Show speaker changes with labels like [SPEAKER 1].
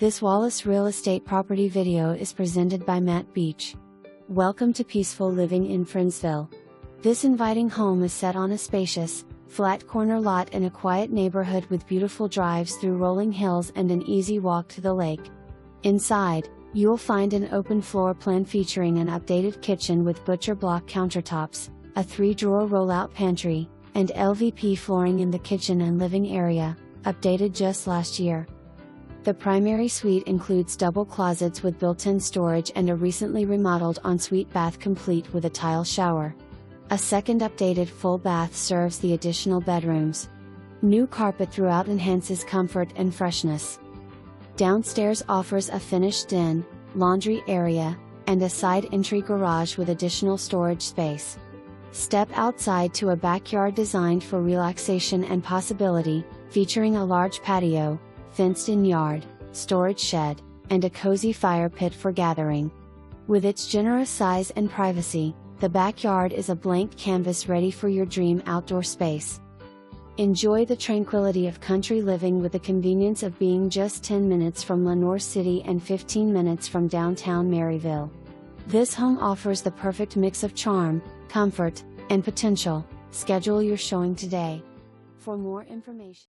[SPEAKER 1] This Wallace Real Estate property video is presented by Matt Beach. Welcome to peaceful living in Friendsville. This inviting home is set on a spacious, flat corner lot in a quiet neighborhood with beautiful drives through rolling hills and an easy walk to the lake. Inside, you'll find an open floor plan featuring an updated kitchen with butcher block countertops, a 3-drawer roll-out pantry, and LVP flooring in the kitchen and living area, updated just last year. The primary suite includes double closets with built-in storage and a recently remodeled ensuite bath complete with a tile shower. A second updated full bath serves the additional bedrooms. New carpet throughout enhances comfort and freshness. Downstairs offers a finished den, laundry area, and a side entry garage with additional storage space. Step outside to a backyard designed for relaxation and possibility, featuring a large patio, fenced-in yard, storage shed, and a cozy fire pit for gathering. With its generous size and privacy, the backyard is a blank canvas ready for your dream outdoor space. Enjoy the tranquility of country living with the convenience of being just 10 minutes from Lenoir City and 15 minutes from downtown Maryville. This home offers the perfect mix of charm, comfort, and potential. Schedule your showing today. For more information.